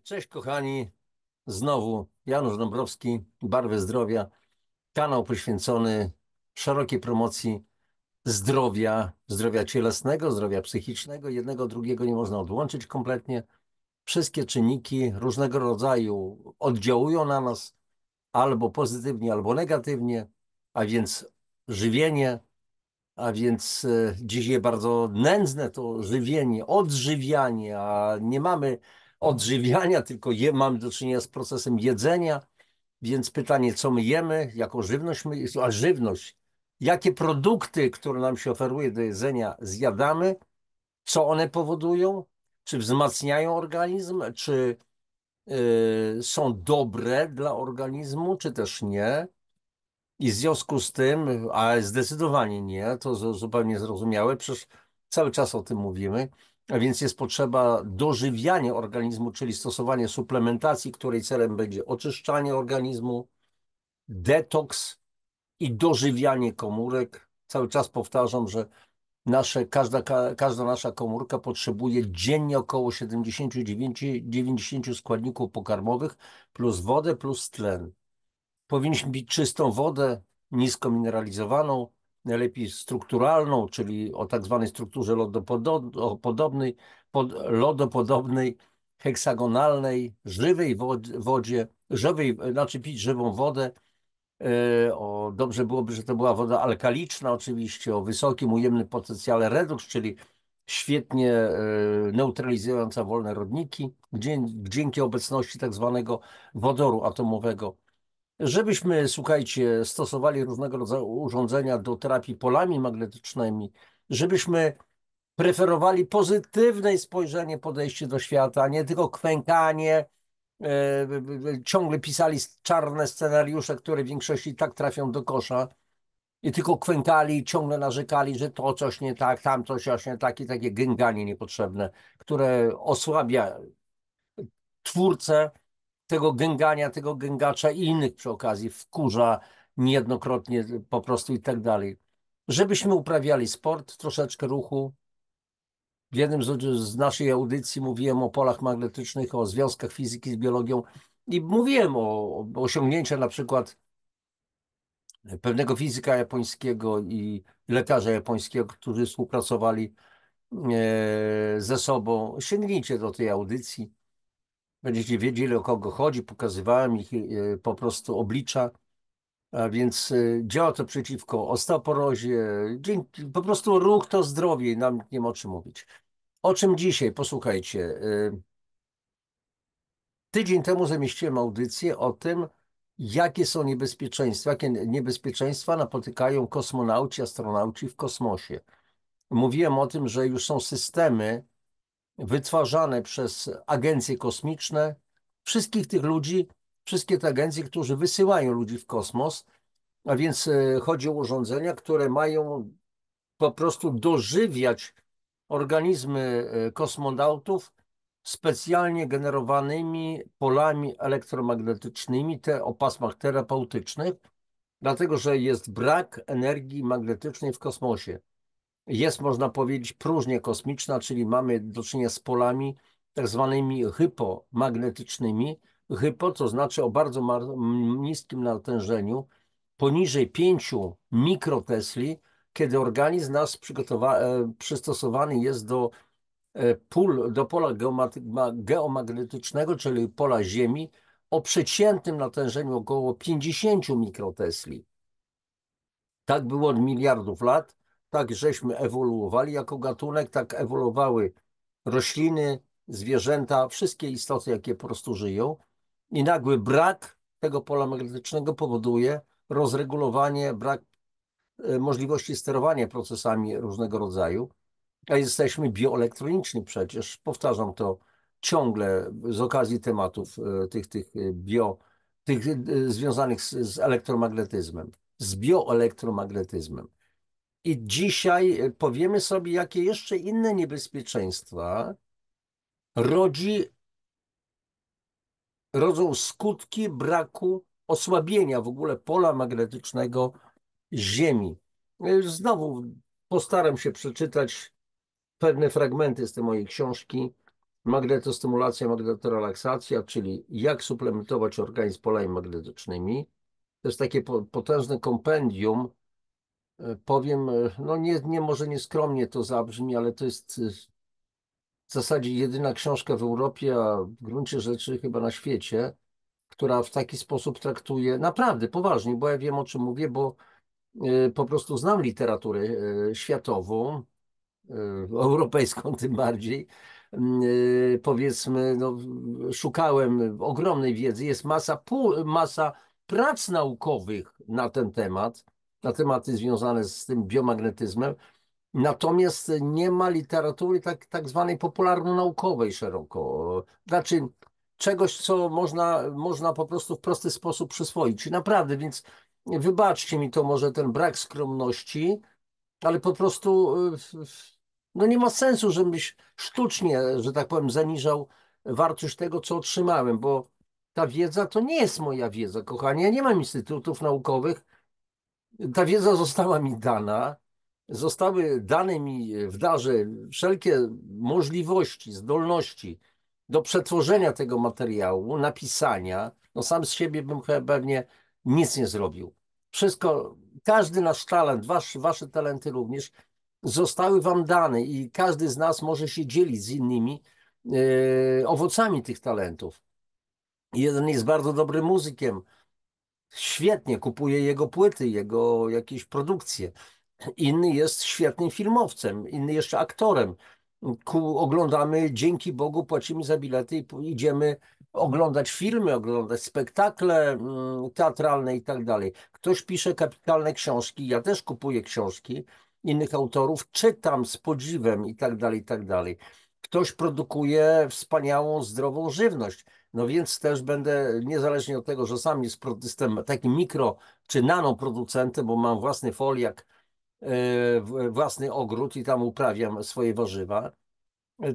Cześć kochani, znowu Janusz Dąbrowski, Barwy Zdrowia, kanał poświęcony szerokiej promocji zdrowia, zdrowia cielesnego, zdrowia psychicznego. Jednego, drugiego nie można odłączyć kompletnie. Wszystkie czynniki różnego rodzaju oddziałują na nas albo pozytywnie, albo negatywnie, a więc żywienie, a więc dzisiaj bardzo nędzne to żywienie, odżywianie, a nie mamy odżywiania, tylko mamy do czynienia z procesem jedzenia, więc pytanie, co my jemy, jaką żywność a żywność, jakie produkty, które nam się oferuje do jedzenia, zjadamy, co one powodują, czy wzmacniają organizm, czy są dobre dla organizmu, czy też nie. I w związku z tym, a zdecydowanie nie, to zupełnie zrozumiałe, przecież cały czas o tym mówimy, a więc jest potrzeba dożywiania organizmu, czyli stosowanie suplementacji, której celem będzie oczyszczanie organizmu, detoks i dożywianie komórek. Cały czas powtarzam, że każda nasza komórka potrzebuje dziennie około 79-90 składników pokarmowych plus wodę plus tlen. Powinniśmy pić czystą wodę, nisko mineralizowaną, najlepiej strukturalną, czyli o tak zwanej strukturze lodopodobnej, heksagonalnej, żywej wodzie, znaczy pić żywą wodę. Dobrze byłoby, że to była woda alkaliczna, oczywiście, o wysokim ujemnym potencjale redoks, czyli świetnie neutralizująca wolne rodniki, dzięki obecności tak zwanego wodoru atomowego. Żebyśmy, słuchajcie, stosowali różnego rodzaju urządzenia do terapii polami magnetycznymi, żebyśmy preferowali pozytywne spojrzenie, podejście do świata, a nie tylko kwękanie, ciągle pisali czarne scenariusze, które w większości tak trafią do kosza i tylko kwękali, ciągle narzekali, że to coś nie tak, tamto coś nie tak i takie gęganie niepotrzebne, które osłabia twórcę tego gęgania, tego gęgacza i innych przy okazji wkurza niejednokrotnie po prostu i tak dalej. Żebyśmy uprawiali sport, troszeczkę ruchu. W jednym z naszej audycji mówiłem o polach magnetycznych, o związkach fizyki z biologią i mówiłem o osiągnięciach na przykład pewnego fizyka japońskiego i lekarza japońskiego, którzy współpracowali ze sobą. Sięgnijcie do tej audycji. Będziecie wiedzieli, o kogo chodzi. Pokazywałem ich po prostu oblicza. A więc działa to przeciwko osteoporozie. Po prostu ruch to zdrowie i nam nie ma o czym mówić. O czym dzisiaj? Posłuchajcie. Tydzień temu zamieściłem audycję o tym, jakie niebezpieczeństwa napotykają kosmonauci, astronauci w kosmosie. Mówiłem o tym, że już są systemy wytwarzane przez agencje kosmiczne, wszystkich tych ludzi, wszystkie te agencje, którzy wysyłają ludzi w kosmos, a więc chodzi o urządzenia, które mają po prostu dożywiać organizmy kosmonautów specjalnie generowanymi polami elektromagnetycznymi, te o pasmach terapeutycznych, dlatego że jest brak energii magnetycznej w kosmosie. Jest, można powiedzieć, próżnia kosmiczna, czyli mamy do czynienia z polami tak zwanymi hypomagnetycznymi. Hypo to znaczy o bardzo niskim natężeniu, poniżej 5 mikrotesli, kiedy organizm nas przystosowany jest do pola geomagnetycznego, czyli pola Ziemi, o przeciętnym natężeniu około 50 mikrotesli. Tak było od miliardów lat, tak żeśmy ewoluowali jako gatunek, tak ewoluowały rośliny, zwierzęta, wszystkie istoty, jakie po prostu żyją. I nagły brak tego pola magnetycznego powoduje rozregulowanie, brak możliwości sterowania procesami różnego rodzaju. A jesteśmy bioelektroniczni przecież. Powtarzam to ciągle z okazji tematów związanych z elektromagnetyzmem, z bioelektromagnetyzmem. I dzisiaj powiemy sobie, jakie jeszcze inne niebezpieczeństwa rodzi, rodzą skutki braku osłabienia w ogóle pola magnetycznego Ziemi. Znowu postaram się przeczytać pewne fragmenty z tej mojej książki, Magnetostymulacja, magnetorelaksacja, czyli jak suplementować organizm polami magnetycznymi. To jest takie potężne kompendium. Powiem, no nie może nieskromnie to zabrzmi, ale to jest w zasadzie jedyna książka w Europie, a w gruncie rzeczy chyba na świecie, która w taki sposób traktuje, naprawdę poważnie, bo ja wiem, o czym mówię, bo po prostu znam literaturę światową, europejską tym bardziej. Powiedzmy, no, szukałem ogromnej wiedzy, jest masa prac naukowych na ten temat, na tematy związane z tym biomagnetyzmem, natomiast nie ma literatury tak zwanej popularno-naukowej szeroko. Znaczy czegoś, co można po prostu w prosty sposób przyswoić. I naprawdę, więc wybaczcie mi to może ten brak skromności, ale po prostu no nie ma sensu, żebyś sztucznie, że tak powiem, zaniżał wartość tego, co otrzymałem, bo ta wiedza to nie jest moja wiedza, kochani. Ja nie mam instytutów naukowych. Ta wiedza została mi dana, zostały dane mi w darze wszelkie możliwości, zdolności do przetworzenia tego materiału, napisania. No sam z siebie bym chyba pewnie nic nie zrobił. Wszystko, każdy nasz talent, wasze talenty również zostały wam dane i każdy z nas może się dzielić z innymi owocami tych talentów. Jeden jest bardzo dobrym muzykiem, świetnie kupuje jego płyty, jego jakieś produkcje. Inny jest świetnym filmowcem, inny jeszcze aktorem. Oglądamy, dzięki Bogu, płacimy za bilety i idziemy oglądać filmy, oglądać spektakle teatralne i tak dalej. Ktoś pisze kapitalne książki, ja też kupuję książki innych autorów, czytam z podziwem i tak dalej, i tak dalej. Ktoś produkuje wspaniałą, zdrową żywność. No więc też będę, niezależnie od tego, że sam jestem takim mikro czy nanoproducentem, bo mam własny foliak, własny ogród i tam uprawiam swoje warzywa,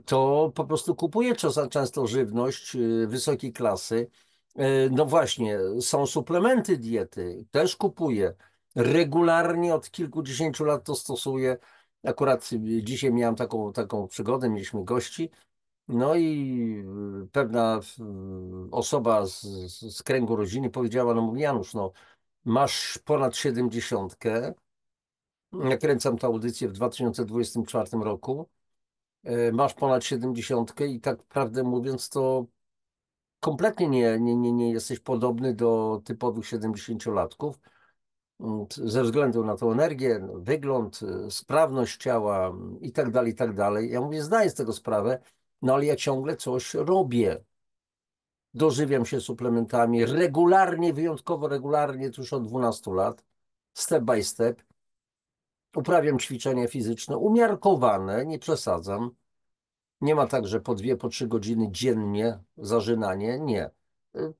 to po prostu kupuję często żywność wysokiej klasy. No właśnie, są suplementy diety, też kupuję. Regularnie od kilkudziesięciu lat to stosuję. Akurat dzisiaj miałem taką przygodę, mieliśmy gości, no i pewna osoba z kręgu rodziny powiedziała, no mówi, Janusz, no masz ponad 70. Nakręcam tę audycję w 2024 roku. Masz ponad 70 i tak prawdę mówiąc, to kompletnie nie jesteś podobny do typowych 70-latków. Ze względu na tą energię, wygląd, sprawność ciała i tak dalej, i tak dalej. Ja mówię, zdaję z tego sprawę, no ale ja ciągle coś robię. Dożywiam się suplementami regularnie, wyjątkowo regularnie, już od 12 lat, step by step. Uprawiam ćwiczenia fizyczne umiarkowane, nie przesadzam. Nie ma tak, że po 2, po 3 godziny dziennie zażynanie. Nie.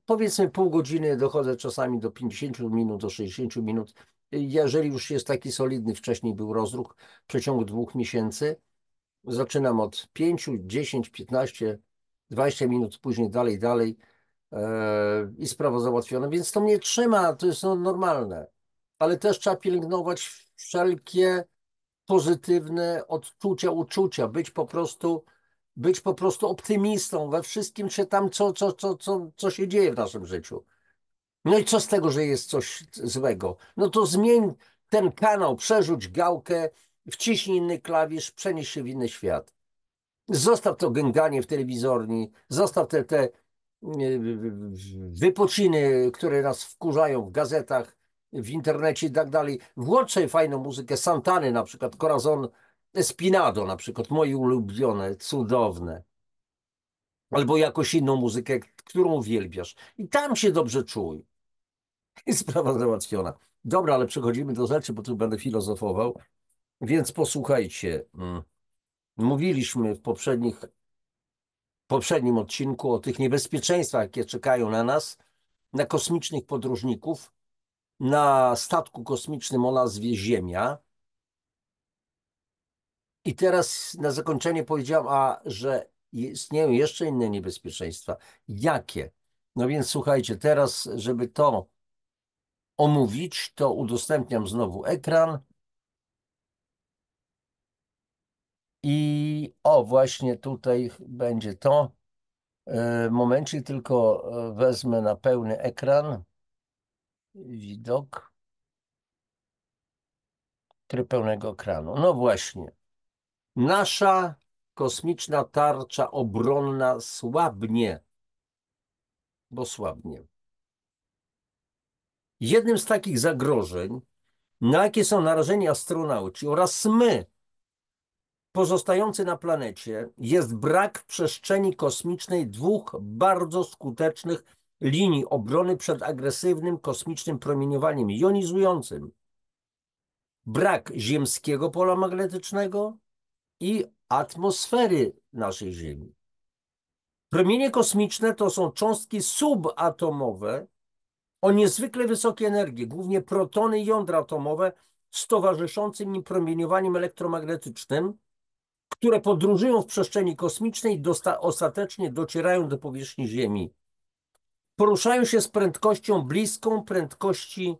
Powiedzmy pół godziny, dochodzę czasami do 50 minut, do 60 minut. Jeżeli już jest taki solidny, wcześniej był rozruch w przeciągu 2 miesięcy, zaczynam od 5, 10, 15, 20 minut, później dalej i sprawa załatwiona. Więc to mnie trzyma, to jest normalne. Ale też trzeba pielęgnować wszelkie pozytywne odczucia, uczucia, być po prostu optymistą we wszystkim się tam, co się dzieje w naszym życiu. No i co z tego, że jest coś złego? No to zmień ten kanał, przerzuć gałkę, wciśnij inny klawisz, przenieś się w inny świat. Zostaw to gęganie w telewizorni, zostaw te wypociny, które nas wkurzają w gazetach, w internecie i tak dalej. Włącz sobie fajną muzykę Santany, na przykład Corazon Espinado, na przykład moje ulubione, cudowne. Albo jakąś inną muzykę, którą uwielbiasz. I tam się dobrze czuj. I sprawa załatwiona. Dobra, ale przechodzimy do rzeczy, bo tu będę filozofował. Więc posłuchajcie. Mówiliśmy w poprzednim odcinku o tych niebezpieczeństwach, jakie czekają na nas, na kosmicznych podróżników, na statku kosmicznym o nazwie Ziemia. I teraz na zakończenie powiedziałem, że istnieją jeszcze inne niebezpieczeństwa. Jakie? No więc słuchajcie, teraz, żeby to omówić, to udostępniam znowu ekran I o, właśnie tutaj będzie to. Momencik, tylko wezmę na pełny ekran. Widok. Tryb pełnego ekranu. No właśnie. Nasza kosmiczna tarcza obronna słabnie, bo słabnie. Jednym z takich zagrożeń, na jakie są narażeni astronauci oraz my, pozostający na planecie, jest brak w przestrzeni kosmicznej dwóch bardzo skutecznych linii obrony przed agresywnym kosmicznym promieniowaniem jonizującym. Brak ziemskiego pola magnetycznego i atmosfery naszej Ziemi. Promienie kosmiczne to są cząstki subatomowe o niezwykle wysokiej energii, głównie protony i jądra atomowe z towarzyszącym im promieniowaniem elektromagnetycznym, które podróżują w przestrzeni kosmicznej i ostatecznie docierają do powierzchni Ziemi. Poruszają się z prędkością bliską prędkości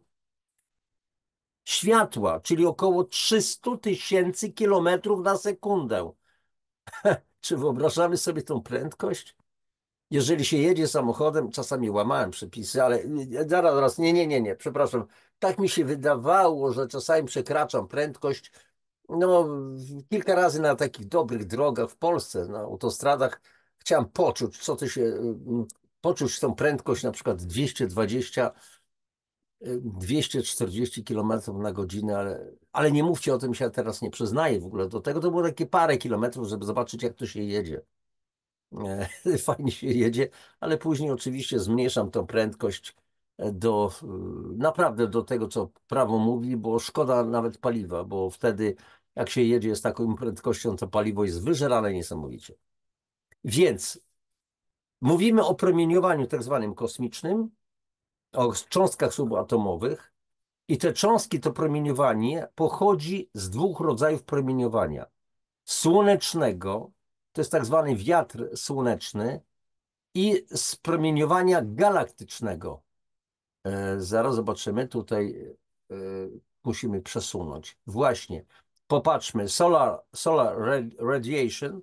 światła, czyli około 300 000 kilometrów na sekundę. Czy wyobrażamy sobie tą prędkość? Jeżeli się jedzie samochodem, czasami łamałem przepisy, ale zaraz, nie, przepraszam. Tak mi się wydawało, że czasami przekraczam prędkość, no, kilka razy na takich dobrych drogach w Polsce, na autostradach. Chciałem poczuć, poczuć tą prędkość, na przykład 220, 240 km na godzinę, ale nie mówcie o tym, się teraz nie przyznaję w ogóle do tego. To było takie parę kilometrów, żeby zobaczyć, jak to się jedzie. Fajnie się jedzie, ale później oczywiście zmniejszam tą prędkość naprawdę do tego, co prawo mówi, bo szkoda nawet paliwa, bo wtedy jak się jedzie z taką prędkością, to paliwo jest wyżerane niesamowicie. Więc mówimy o promieniowaniu tak zwanym kosmicznym, o cząstkach subatomowych i te cząstki, to promieniowanie pochodzi z dwóch rodzajów promieniowania. Słonecznego, to jest tak zwany wiatr słoneczny, i z promieniowania galaktycznego. Zaraz zobaczymy, tutaj musimy przesunąć. Właśnie, popatrzmy, solar radiation,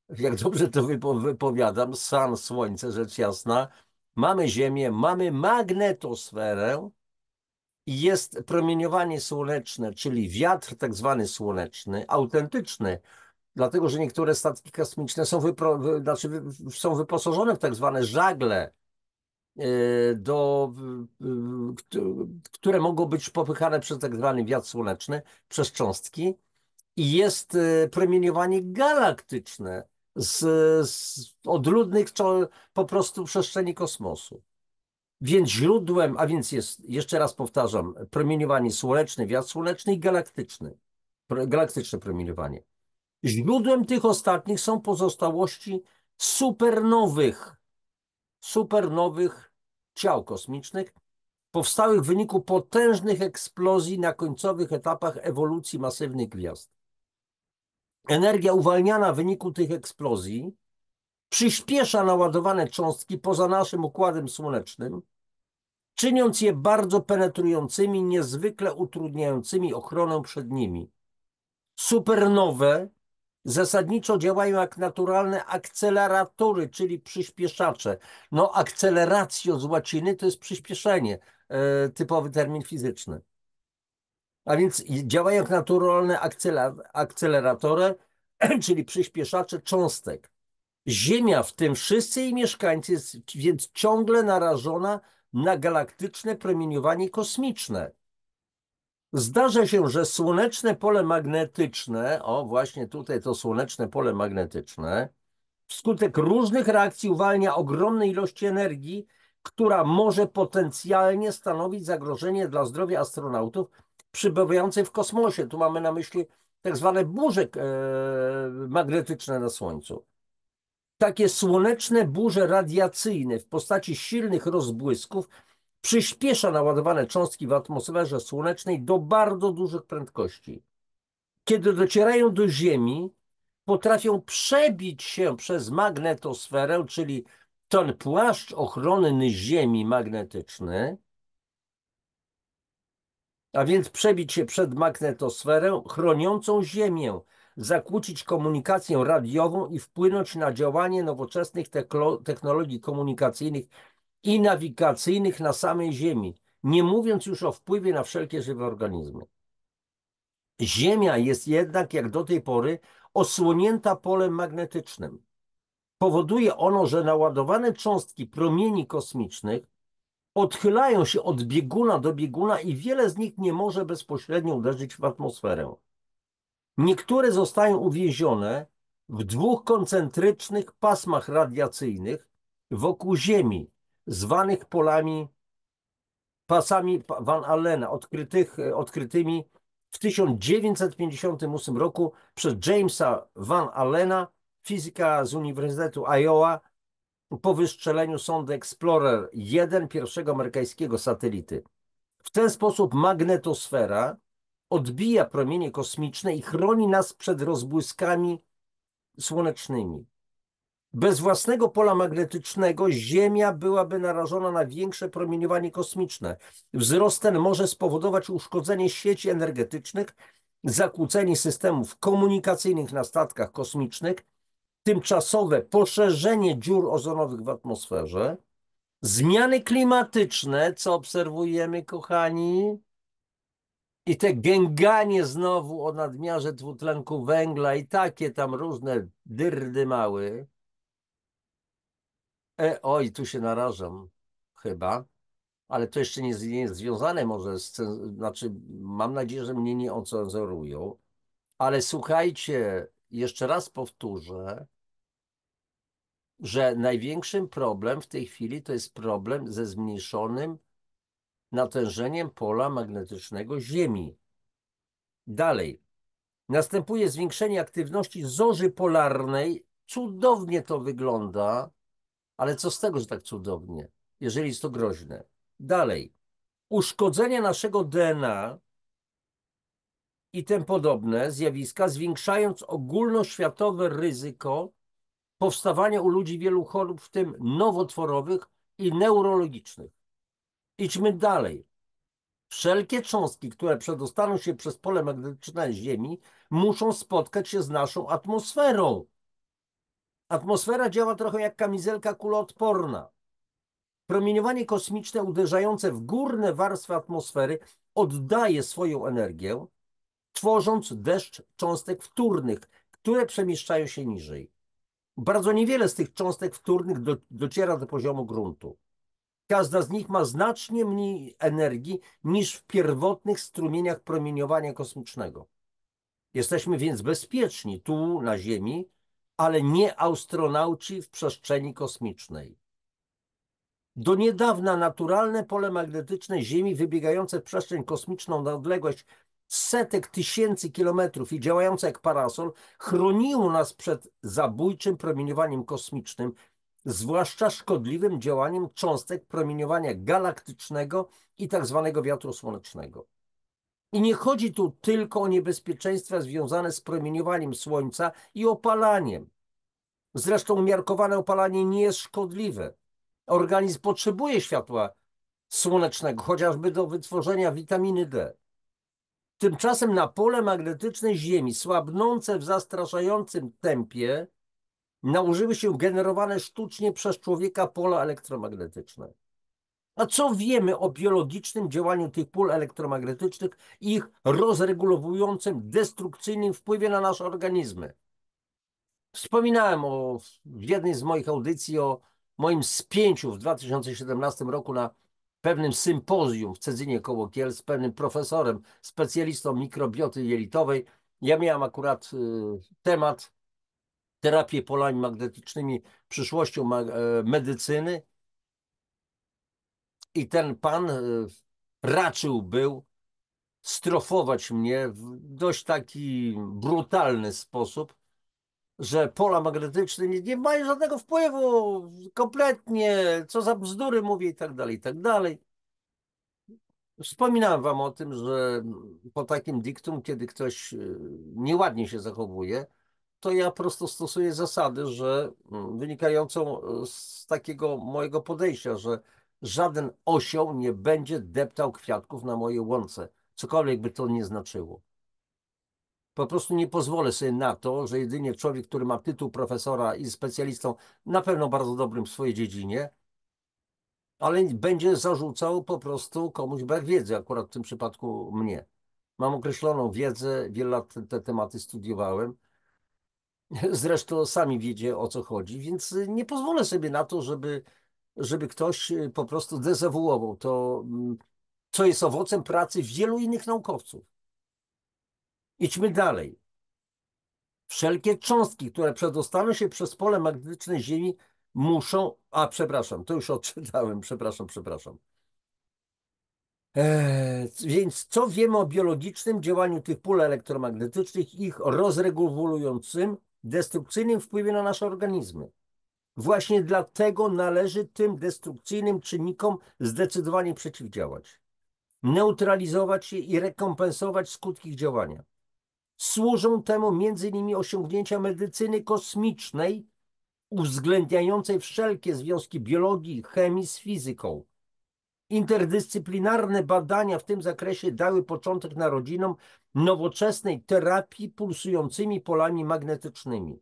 jak dobrze to wypowiadam, sun, słońce, rzecz jasna, mamy Ziemię, mamy magnetosferę i jest promieniowanie słoneczne, czyli wiatr tak zwany słoneczny, autentyczny, dlatego że niektóre statki kosmiczne są wyposażone w tak zwane żagle, które mogą być popychane przez tak zwany wiatr słoneczny, przez cząstki, i jest promieniowanie galaktyczne z odludnych po prostu przestrzeni kosmosu. Więc źródłem, a więc jest, jeszcze raz powtarzam, promieniowanie słoneczne, wiatr słoneczny i galaktyczne promieniowanie. Źródłem tych ostatnich są pozostałości supernowych ciał kosmicznych, powstałych w wyniku potężnych eksplozji na końcowych etapach ewolucji masywnych gwiazd. Energia uwalniana w wyniku tych eksplozji przyspiesza naładowane cząstki poza naszym układem słonecznym, czyniąc je bardzo penetrującymi, niezwykle utrudniającymi ochronę przed nimi. Supernowe zasadniczo działają jak naturalne akceleratory, czyli przyspieszacze. No, akceleracjo z łaciny to jest przyspieszenie, typowy termin fizyczny. A więc działają jak naturalne akceleratory, czyli przyspieszacze cząstek. Ziemia, w tym wszyscy jej mieszkańcy, jest więc ciągle narażona na galaktyczne promieniowanie kosmiczne. Zdarza się, że słoneczne pole magnetyczne, o właśnie tutaj to słoneczne pole magnetyczne, wskutek różnych reakcji uwalnia ogromne ilości energii, która może potencjalnie stanowić zagrożenie dla zdrowia astronautów przebywających w kosmosie. Tu mamy na myśli tak zwane burze magnetyczne na Słońcu. Takie słoneczne burze radiacyjne w postaci silnych rozbłysków przyspiesza naładowane cząstki w atmosferze słonecznej do bardzo dużych prędkości. Kiedy docierają do Ziemi, potrafią przebić się przez magnetosferę, czyli ten płaszcz ochronny Ziemi magnetyczny, a więc przebić się przed magnetosferę chroniącą Ziemię, zakłócić komunikację radiową i wpłynąć na działanie nowoczesnych technologii komunikacyjnych i nawigacyjnych na samej Ziemi, nie mówiąc już o wpływie na wszelkie żywe organizmy. Ziemia jest jednak, jak do tej pory, osłonięta polem magnetycznym. Powoduje ono, że naładowane cząstki promieni kosmicznych odchylają się od bieguna do bieguna i wiele z nich nie może bezpośrednio uderzyć w atmosferę. Niektóre zostają uwięzione w dwóch koncentrycznych pasmach radiacyjnych wokół Ziemi, zwanych pasami Van Allena, odkrytymi w 1958 roku przez Jamesa Van Allena, fizyka z Uniwersytetu Iowa, po wystrzeleniu sondy Explorer 1, pierwszego amerykańskiego satelity. W ten sposób magnetosfera odbija promienie kosmiczne i chroni nas przed rozbłyskami słonecznymi. Bez własnego pola magnetycznego Ziemia byłaby narażona na większe promieniowanie kosmiczne. Wzrost ten może spowodować uszkodzenie sieci energetycznych, zakłócenie systemów komunikacyjnych na statkach kosmicznych, tymczasowe poszerzenie dziur ozonowych w atmosferze, zmiany klimatyczne, co obserwujemy, kochani, i te gęganie znowu o nadmiarze dwutlenku węgla i takie tam różne dyrdy mały. Oj, tu się narażam chyba, ale to jeszcze nie jest związane może znaczy mam nadzieję, że mnie nie ocenzurują, ale słuchajcie, jeszcze raz powtórzę, że największym problem w tej chwili to jest problem ze zmniejszonym natężeniem pola magnetycznego Ziemi. Dalej. Następuje zwiększenie aktywności zorzy polarnej. Cudownie to wygląda, ale co z tego, że tak cudownie, jeżeli jest to groźne. Dalej. Uszkodzenie naszego DNA i tym podobne zjawiska, zwiększając ogólnoświatowe ryzyko powstawania u ludzi wielu chorób, w tym nowotworowych i neurologicznych. Idźmy dalej. Wszelkie cząstki, które przedostaną się przez pole magnetyczne Ziemi, muszą spotkać się z naszą atmosferą. Atmosfera działa trochę jak kamizelka kuloodporna. Promieniowanie kosmiczne uderzające w górne warstwy atmosfery oddaje swoją energię, tworząc deszcz cząstek wtórnych, które przemieszczają się niżej. Bardzo niewiele z tych cząstek wtórnych dociera do poziomu gruntu. Każda z nich ma znacznie mniej energii niż w pierwotnych strumieniach promieniowania kosmicznego. Jesteśmy więc bezpieczni tu na Ziemi, ale nie astronauci w przestrzeni kosmicznej. Do niedawna naturalne pole magnetyczne Ziemi wybiegające w przestrzeń kosmiczną na odległość setek tysięcy kilometrów i działające jak parasol chroniło nas przed zabójczym promieniowaniem kosmicznym, zwłaszcza szkodliwym działaniem cząstek promieniowania galaktycznego i tak zwanego wiatru słonecznego. I nie chodzi tu tylko o niebezpieczeństwa związane z promieniowaniem Słońca i opalaniem. Zresztą umiarkowane opalanie nie jest szkodliwe. Organizm potrzebuje światła słonecznego, chociażby do wytworzenia witaminy D. Tymczasem na pole magnetyczne Ziemi, słabnące w zastraszającym tempie, nałożyły się generowane sztucznie przez człowieka pola elektromagnetyczne. A co wiemy o biologicznym działaniu tych pól elektromagnetycznych i ich rozregulowującym, destrukcyjnym wpływie na nasze organizmy? Wspominałem w jednej z moich audycji o moim spięciu w 2017 roku na pewnym sympozjum w Cedzynie koło Kiel z pewnym profesorem, specjalistą mikrobioty jelitowej. Ja miałem akurat temat terapię polami magnetycznymi, przyszłością medycyny i ten pan raczył był strofować mnie w dość taki brutalny sposób, że pola magnetyczne nie mają żadnego wpływu, kompletnie, co za bzdury mówię i tak dalej, i tak dalej. Wspominałem wam o tym, że po takim diktum, kiedy ktoś nieładnie się zachowuje, to ja prosto stosuję zasady, że wynikającą z takiego mojego podejścia, że żaden osioł nie będzie deptał kwiatków na mojej łące, cokolwiek by to nie znaczyło. Po prostu nie pozwolę sobie na to, że jedynie człowiek, który ma tytuł profesora i specjalistą, na pewno bardzo dobrym w swojej dziedzinie, ale będzie zarzucał po prostu komuś brak wiedzy, akurat w tym przypadku mnie. Mam określoną wiedzę, wiele lat te tematy studiowałem. Zresztą sami wiecie, o co chodzi, więc nie pozwolę sobie na to, żeby ktoś po prostu dezawuował to, co jest owocem pracy wielu innych naukowców. Idźmy dalej. Wszelkie cząstki, które przedostaną się przez pole magnetyczne Ziemi, muszą. A, przepraszam, to już odczytałem, przepraszam. Więc co wiemy o biologicznym działaniu tych pól elektromagnetycznych, ich rozregulującym, destrukcyjnym wpływie na nasze organizmy? Właśnie dlatego należy tym destrukcyjnym czynnikom zdecydowanie przeciwdziałać, neutralizować je i rekompensować skutki ich działania. Służą temu m.in. osiągnięcia medycyny kosmicznej, uwzględniającej wszelkie związki biologii, chemii z fizyką. Interdyscyplinarne badania w tym zakresie dały początek narodzinom nowoczesnej terapii pulsującymi polami magnetycznymi.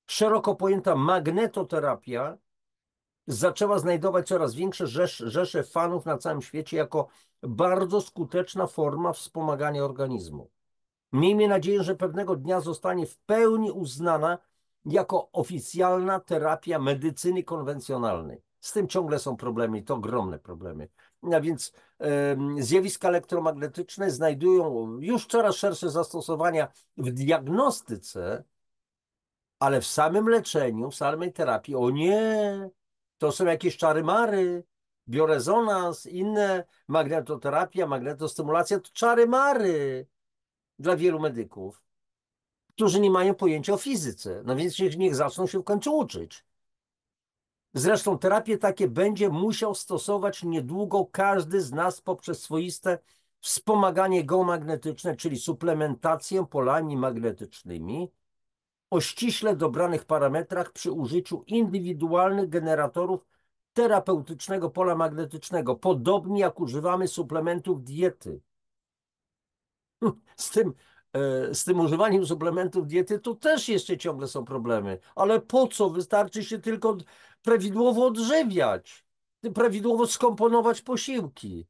Szeroko pojęta magnetoterapia zaczęła znajdować coraz większe rzesze fanów na całym świecie jako bardzo skuteczna forma wspomagania organizmu. Miejmy nadzieję, że pewnego dnia zostanie w pełni uznana jako oficjalna terapia medycyny konwencjonalnej. Z tym ciągle są problemy i to ogromne problemy. A więc zjawiska elektromagnetyczne znajdują już coraz szersze zastosowania w diagnostyce, ale w samym leczeniu, w samej terapii, o nie, to są jakieś czary-mary, biorezonans, inne, magnetoterapia, magnetostymulacja, to czary-mary dla wielu medyków, którzy nie mają pojęcia o fizyce. No więc niech zaczną się w końcu uczyć. Zresztą terapie takie będzie musiał stosować niedługo każdy z nas poprzez swoiste wspomaganie geomagnetyczne, czyli suplementację polami magnetycznymi o ściśle dobranych parametrach przy użyciu indywidualnych generatorów terapeutycznego pola magnetycznego, podobnie jak używamy suplementów diety. Z tym, z tym używaniem suplementów diety to też jeszcze ciągle są problemy. Ale po co? Wystarczy się tylko prawidłowo odżywiać, prawidłowo skomponować posiłki.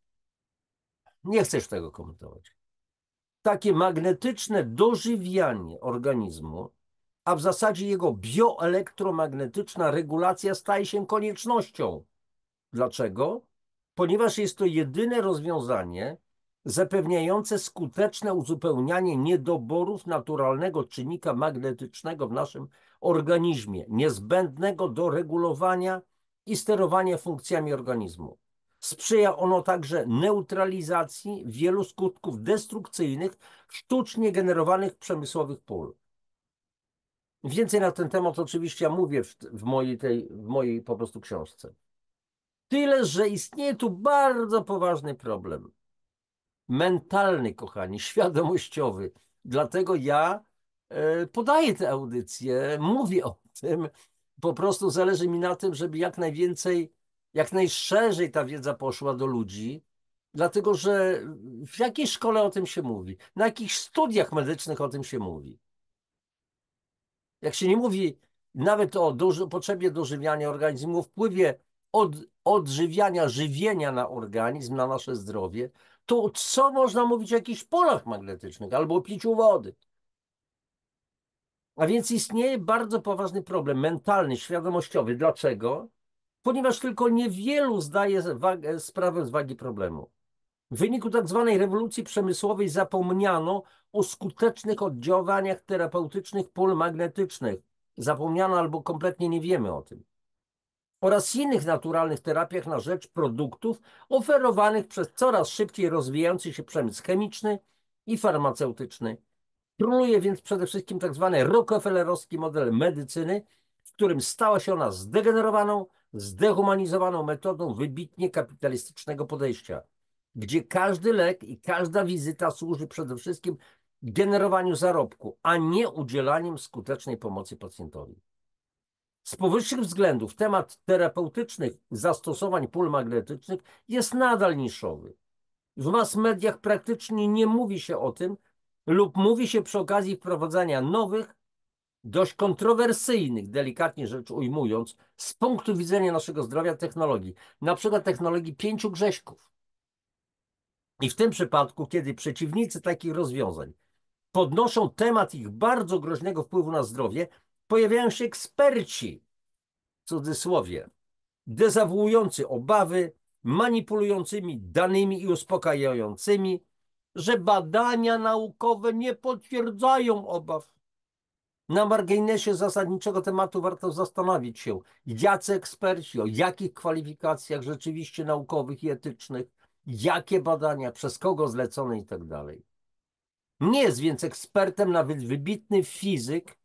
Nie chcesz tego komentować. Takie magnetyczne dożywianie organizmu, a w zasadzie jego bioelektromagnetyczna regulacja staje się koniecznością. Dlaczego? Ponieważ jest to jedyne rozwiązanie zapewniające skuteczne uzupełnianie niedoborów naturalnego czynnika magnetycznego w naszym organizmie, niezbędnego do regulowania i sterowania funkcjami organizmu. Sprzyja ono także neutralizacji wielu skutków destrukcyjnych sztucznie generowanych przemysłowych pól. Więcej na ten temat oczywiście ja mówię w mojej po prostu książce. Tyle, że istnieje tu bardzo poważny problem. Mentalny, kochani, świadomościowy. Dlatego ja podaję te audycje, mówię o tym. Po prostu zależy mi na tym, żeby jak najwięcej, jak najszerzej ta wiedza poszła do ludzi. Dlatego, że w jakiej szkole o tym się mówi? Na jakich studiach medycznych o tym się mówi? Jak się nie mówi nawet o potrzebie dożywiania organizmu, wpływie odżywiania, żywienia na organizm, na nasze zdrowie, to co można mówić o jakichś polach magnetycznych albo o piciu wody? A więc istnieje bardzo poważny problem mentalny, świadomościowy. Dlaczego? Ponieważ tylko niewielu zdaje sprawę z wagi problemu. W wyniku tak zwanej rewolucji przemysłowej zapomniano o skutecznych oddziaływaniach terapeutycznych pól magnetycznych. Zapomniano albo kompletnie nie wiemy o tym. Oraz innych naturalnych terapiach na rzecz produktów oferowanych przez coraz szybciej rozwijający się przemysł chemiczny i farmaceutyczny. Króluje więc przede wszystkim tak zwany rockefellerowski model medycyny, w którym stała się ona zdegenerowaną, zdehumanizowaną metodą wybitnie kapitalistycznego podejścia, gdzie każdy lek i każda wizyta służy przede wszystkim generowaniu zarobku, a nie udzielaniem skutecznej pomocy pacjentowi. Z powyższych względów temat terapeutycznych zastosowań pól magnetycznych jest nadal niszowy. W mass mediach praktycznie nie mówi się o tym, lub mówi się przy okazji wprowadzania nowych, dość kontrowersyjnych, delikatnie rzecz ujmując, z punktu widzenia naszego zdrowia technologii, na przykład technologii 5 grzeszków. I w tym przypadku, kiedy przeciwnicy takich rozwiązań podnoszą temat ich bardzo groźnego wpływu na zdrowie, pojawiają się eksperci, w cudzysłowie, dezawuujący obawy, manipulującymi danymi i uspokajającymi, że badania naukowe nie potwierdzają obaw. Na marginesie zasadniczego tematu warto zastanowić się, jacy eksperci, o jakich kwalifikacjach rzeczywiście naukowych i etycznych, jakie badania, przez kogo zlecone i tak dalej. Nie jest więc ekspertem nawet wybitny fizyk,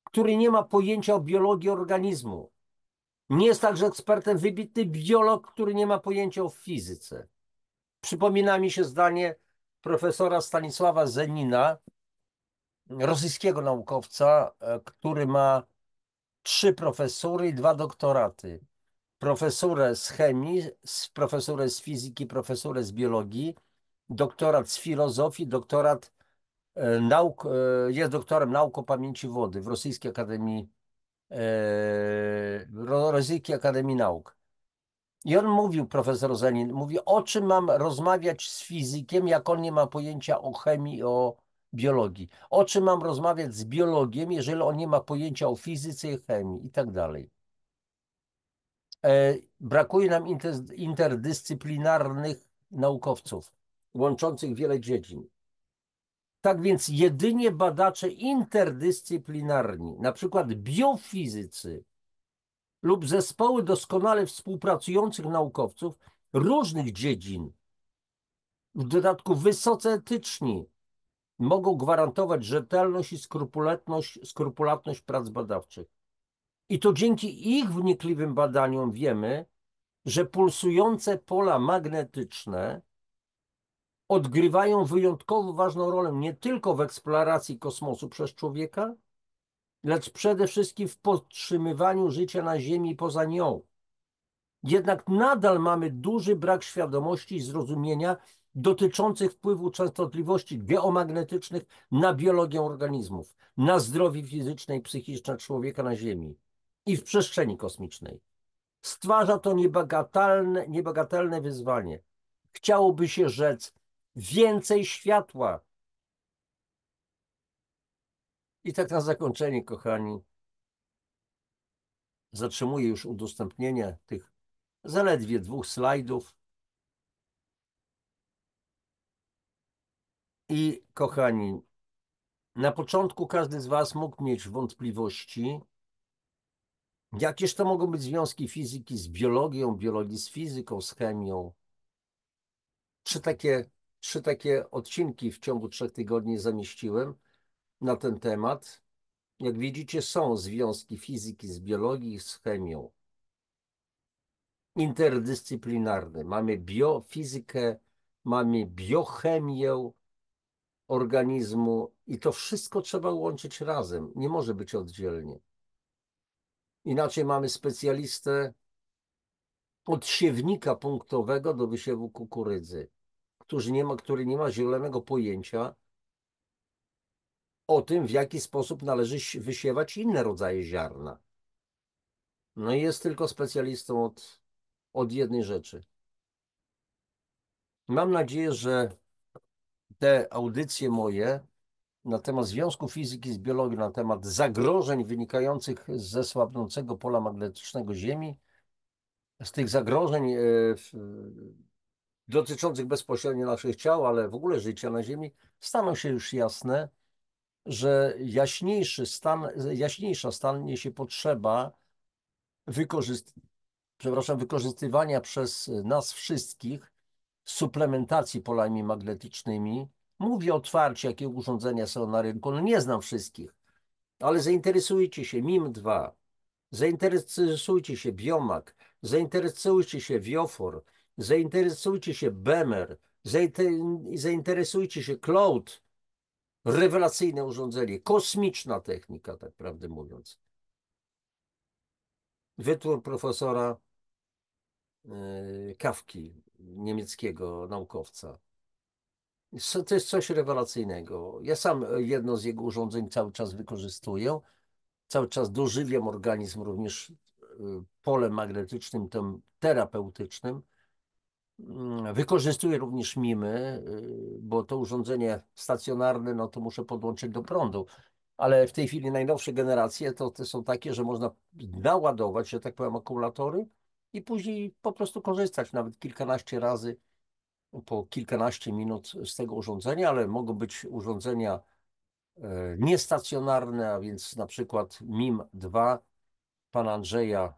który nie ma pojęcia o biologii organizmu. Nie jest także ekspertem wybitny biolog, który nie ma pojęcia o fizyce. Przypomina mi się zdanie profesora Stanisława Zenina, rosyjskiego naukowca, który ma 3 profesury i 2 doktoraty. Profesurę z chemii, profesurę z fizyki, profesurę z biologii, doktorat z filozofii, doktorat nauk, jest doktorem nauk o pamięci wody w Rosyjskiej Akademii Nauk. I on mówił, profesor Zenin, mówi, o czym mam rozmawiać z fizykiem, jak on nie ma pojęcia o chemii, o biologii. O czym mam rozmawiać z biologiem, jeżeli on nie ma pojęcia o fizyce i chemii i tak dalej. Brakuje nam interdyscyplinarnych naukowców, łączących wiele dziedzin. Tak więc jedynie badacze interdyscyplinarni, na przykład biofizycy lub zespoły doskonale współpracujących naukowców różnych dziedzin, w dodatku wysoce etyczni, mogą gwarantować rzetelność i skrupulatność prac badawczych. I to dzięki ich wnikliwym badaniom wiemy, że pulsujące pola magnetyczne odgrywają wyjątkowo ważną rolę nie tylko w eksploracji kosmosu przez człowieka, lecz przede wszystkim w podtrzymywaniu życia na Ziemi i poza nią. Jednak nadal mamy duży brak świadomości i zrozumienia dotyczących wpływu częstotliwości geomagnetycznych na biologię organizmów, na zdrowie fizyczne i psychiczne człowieka na Ziemi i w przestrzeni kosmicznej. Stwarza to niebagatelne wyzwanie. Chciałoby się rzec więcej światła. I tak na zakończenie, kochani, zatrzymuję już udostępnienie tych zaledwie 2 slajdów. I kochani, na początku każdy z Was mógł mieć wątpliwości, jakież to mogą być związki fizyki z biologią, biologii z fizyką, z chemią. Trzy takie odcinki w ciągu 3 tygodni zamieściłem na ten temat. Jak widzicie, są związki fizyki z biologii i z chemią. Interdyscyplinarne. Mamy biofizykę, mamy biochemię organizmu i to wszystko trzeba łączyć razem. Nie może być oddzielnie. Inaczej mamy specjalistę od siewnika punktowego do wysiewu kukurydzy, który nie ma zielonego pojęcia o tym, w jaki sposób należy wysiewać inne rodzaje ziarna. No i jest tylko specjalistą od jednej rzeczy. Mam nadzieję, że te audycje moje na temat związku fizyki z biologią, na temat zagrożeń wynikających ze słabnącego pola magnetycznego Ziemi, z tych zagrożeń dotyczących bezpośrednio naszych ciał, ale w ogóle życia na Ziemi, staną się już jasne, że jaśniejsza stanie się potrzeba wykorzystywania przez nas wszystkich suplementacji polami magnetycznymi. Mówię otwarcie, jakie urządzenia są na rynku. No nie znam wszystkich, ale zainteresujcie się MIM2, zainteresujcie się Biomag, zainteresujcie się Wiofor, zainteresujcie się Bemer, zainteresujcie się Cloud. Rewelacyjne urządzenie, kosmiczna technika, tak prawdę mówiąc. Wyczór profesora Kawki, niemieckiego naukowca. To jest coś rewelacyjnego. Ja sam jedno z jego urządzeń cały czas wykorzystuję. Cały czas dożywiam organizm również polem magnetycznym, tym terapeutycznym. Wykorzystuję również mimy, bo to urządzenie stacjonarne, no to muszę podłączyć do prądu. Ale w tej chwili najnowsze generacje to te są takie, że można naładować, że tak powiem, akumulatory i później po prostu korzystać nawet kilkanaście razy po kilkanaście minut z tego urządzenia, ale mogą być urządzenia niestacjonarne, a więc na przykład MIM-2 pana Andrzeja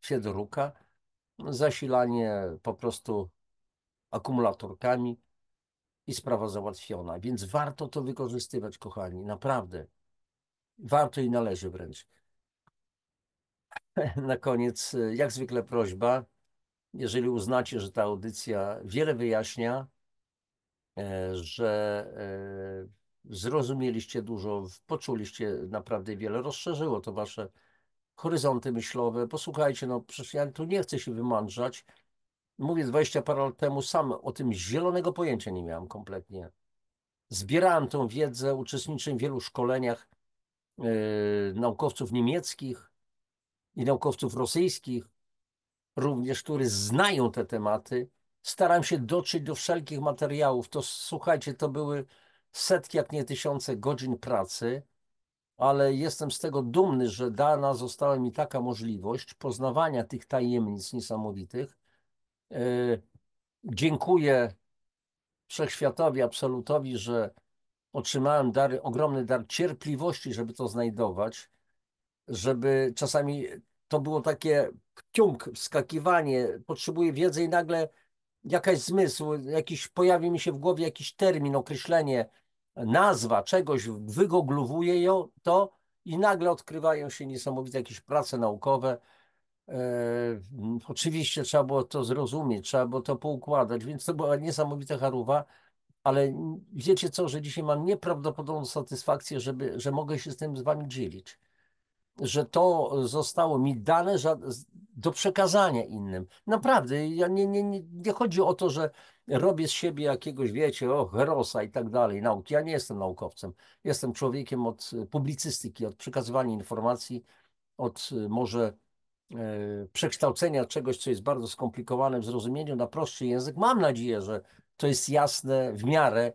Fiedoruka, zasilanie po prostu akumulatorkami i sprawa załatwiona. Więc warto to wykorzystywać, kochani, naprawdę. Warto i należy wręcz. Na koniec, jak zwykle prośba, jeżeli uznacie, że ta audycja wiele wyjaśnia, że zrozumieliście dużo, poczuliście naprawdę wiele, rozszerzyło to wasze horyzonty myślowe. Posłuchajcie, no przecież ja tu nie chcę się wymądrzać. Mówię, 20 parę lat temu sam o tym zielonego pojęcia nie miałem kompletnie. Zbierałem tą wiedzę, uczestniczyłem w wielu szkoleniach naukowców niemieckich i naukowców rosyjskich, również, którzy znają te tematy. Staram się dotrzeć do wszelkich materiałów. To słuchajcie, to były setki, jak nie tysiące godzin pracy, ale jestem z tego dumny, że dana została mi taka możliwość poznawania tych tajemnic niesamowitych. E, Dziękuję Wszechświatowi, Absolutowi, że otrzymałem ogromny dar cierpliwości, żeby to znajdować, żeby czasami to było takie ciąg, wskakiwanie, potrzebuję wiedzy i nagle jakaś zmysł, pojawi mi się w głowie jakiś termin, określenie, nazwa czegoś, wygoogluję to i nagle odkrywają się niesamowite jakieś prace naukowe. Oczywiście trzeba było to zrozumieć, trzeba było to poukładać, więc to była niesamowita charuwa, ale wiecie co, że dzisiaj mam nieprawdopodobną satysfakcję, że mogę się z tym z wami dzielić, że to zostało mi dane do przekazania innym. Naprawdę, ja nie chodzi o to, że robię z siebie jakiegoś, wiecie, herosa i tak dalej, nauki. Ja nie jestem naukowcem. Jestem człowiekiem od publicystyki, od przekazywania informacji, od może przekształcenia czegoś, co jest bardzo skomplikowane w zrozumieniu na prostszy język. Mam nadzieję, że to jest jasne w miarę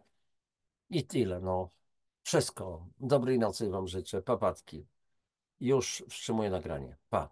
i tyle. No, wszystko. Dobrej nocy wam życzę. Papatki. Już wstrzymuję nagranie. Pa.